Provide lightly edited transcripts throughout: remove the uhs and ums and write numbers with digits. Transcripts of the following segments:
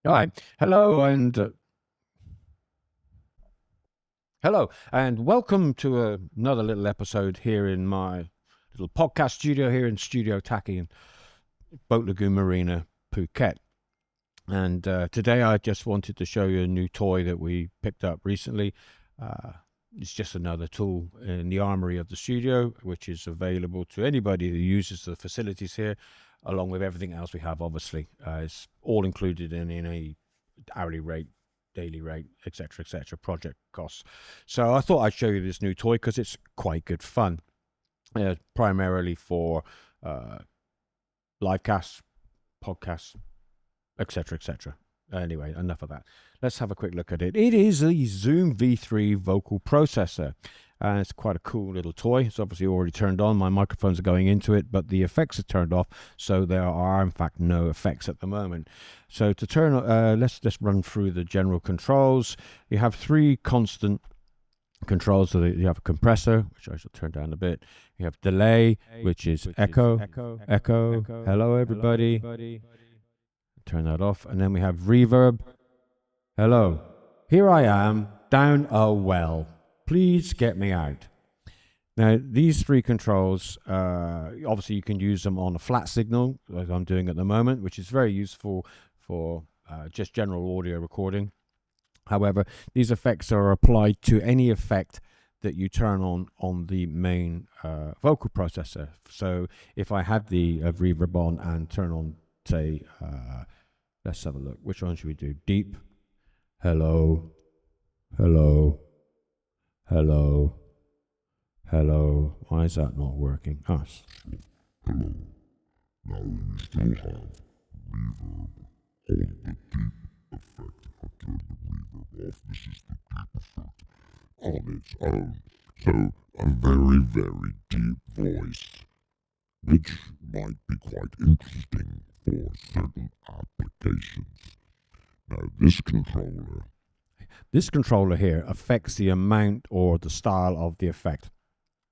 All right. Hello and welcome to another little episode here in my little podcast studio here in Studio Tacchi in Boat Lagoon Marina, Phuket. And today I just wanted to show you a new toy that we picked up recently. Uh, it's just another tool in the armory of the studio, which is available to anybody who uses the facilities here, along with everything else we have. Obviously, it's all included in a hourly rate, daily rate, etc., project costs. So I thought I'd show you this new toy because it's quite good fun, primarily for uh, live casts, podcasts, etc. Anyway, enough of that. Let's have a quick look at it. It is a Zoom V3 vocal processor. And it's quite a cool little toy. It's obviously already turned on. My microphones are going into it, but the effects are turned off. So there are, in fact, no effects at the moment. So to turn, let's just run through the general controls. You have three constant controls. So you have a compressor, which I shall turn down a bit. You have delay, which is echo. Hello, everybody. Turn that off. And then we have reverb. Hello. Here I am, down a well. Please get me out. Now, these three controls, obviously you can use them on a flat signal, like I'm doing at the moment, which is very useful for just general audio recording. However, these effects are applied to any effect that you turn on the main vocal processor. So if I had the reverb on and turn on, say, let's have a look. Which one should we do? Deep. Hello. Hello. Hello. Hello. Why is that not working? Oh. Hello. Now you still have reverb on the deep effect. If I turn the reverb off, this is the deep effect on its own. So a very, very deep voice, which might be quite interesting for certain applications. Now This controller here affects the amount or the style of the effect.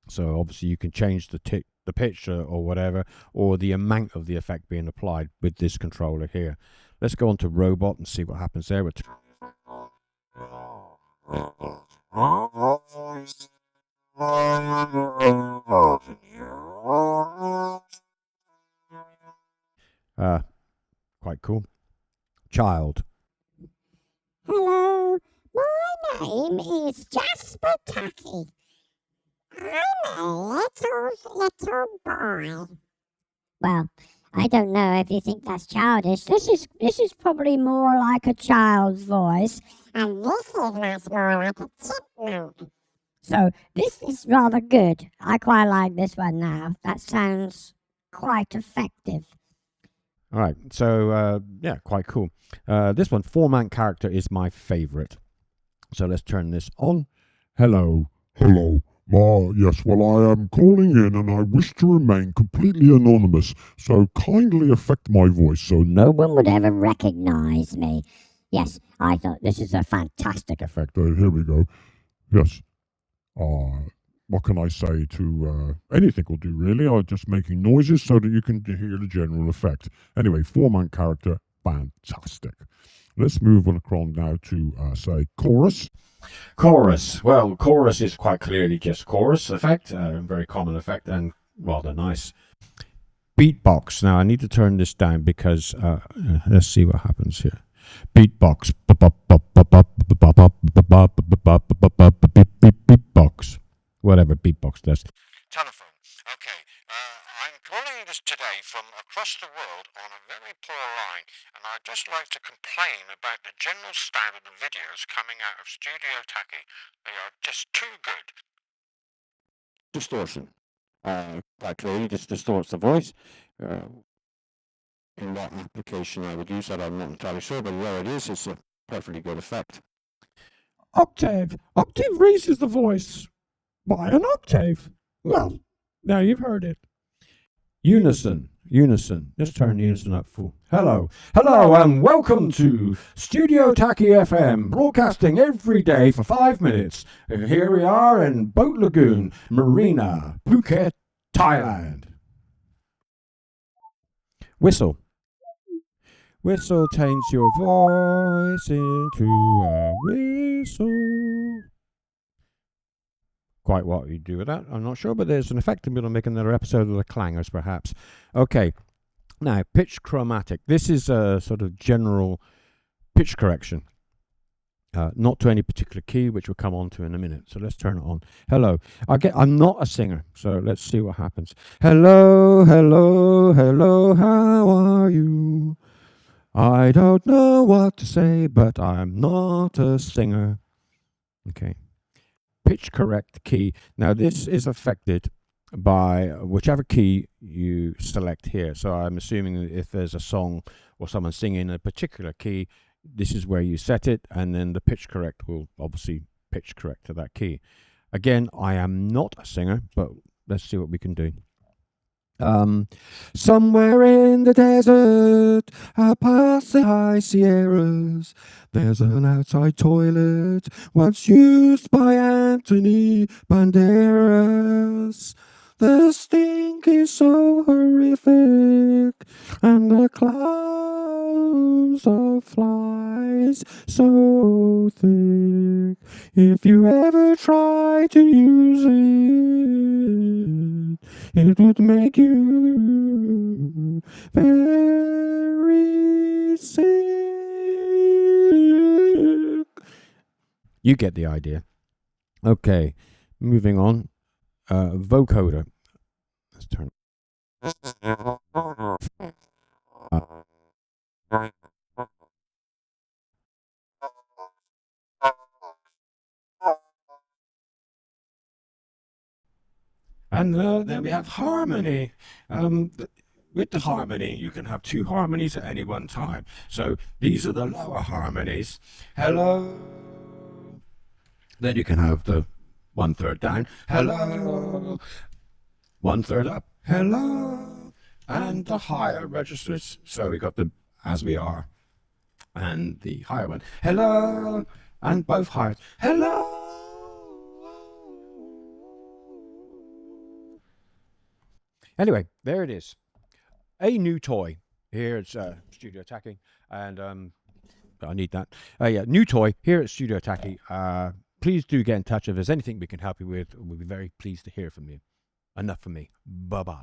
So obviously you can change the pitch or whatever, or the amount of the effect being applied with this controller here. Let's go on to robot and see what happens there. Quite cool. Child. Hello, my name is Jasper Tacchi. I'm a little boy. Well, I don't know if you think that's childish. This is probably more like a child's voice, and this is much more like a chipmunk. So this is rather good. I quite like this one now. That sounds quite effective. All right, so yeah, quite cool. This one, four-man character, is my favorite. So let's turn this on. Hello. Yes, well, I am calling in and I wish to remain completely anonymous, so kindly affect my voice so No one would ever recognize me. Yes, I thought this is a fantastic effect. Here we go. Yes. What can I say to anything will do, really. I'm just making noises so that you can hear the general effect. Anyway, four-man character, fantastic. Let's move on across now to, say, chorus. Chorus. Well, chorus is quite clearly just chorus effect, a very common effect and rather nice. Beatbox. Now I need to turn this down because let's see what happens here. Beatbox. Beatbox. Whatever beatbox does. Telephone. Okay. I'm calling this today from across the world on a very poor line, and I'd just like to complain about the general style of the videos coming out of Studio Tacchi. They are just too good. Distortion. Quite clearly, this distorts the voice. In what application I would use that, I'm not entirely sure, but where it is, it's a perfectly good effect. Octave. Octave raises the voice by an octave. Well, now you've heard it. Unison. Let's turn unison up full. Hello, and welcome to Studio Tacchi FM, broadcasting every day for 5 minutes. Here we are in Boat Lagoon, Marina, Phuket, Thailand. Whistle. Whistle changes your voice into a whistle. Quite what you do with that, I'm not sure, but there's an effect and we'll make another episode of the clangers, perhaps. Okay, now pitch chromatic. This is a sort of general pitch correction. Not to any particular key, which we'll come on to in a minute. So let's turn it on. Hello. I'm not a singer, so let's see what happens. Hello, hello, hello, how are you? I don't know what to say, but I'm not a singer. Okay. Pitch correct key. Now this is affected by whichever key you select here. So I'm assuming that if there's a song or someone singing a particular key, this is where you set it, and then the pitch correct will obviously pitch correct to that key. Again, I am not a singer, but let's see what we can do. Somewhere in the desert, past the high Sierras, there's an outside toilet once used by Anthony Banderas. The stink is so horrific, and the clouds of flies so thick. If you ever try to use it would make you very sick. You get the idea. Okay, moving on. Vocoder. Let's turn. And then we have harmony. With the harmony, you can have two harmonies at any one time. So these are the lower harmonies. Hello. Then you can have the 1/3 down. Hello. 1/3 up. Hello. And the higher registers. So we got the as we are. And the higher one. Hello. And both higher. Hello. Anyway, there it is. A new toy. Here it's Studio Tacchi. And I need that. Yeah, new toy here at Studio Tacchi. Please do get in touch if there's anything we can help you with. We'll be very pleased to hear from you. Enough from me. Bye-bye.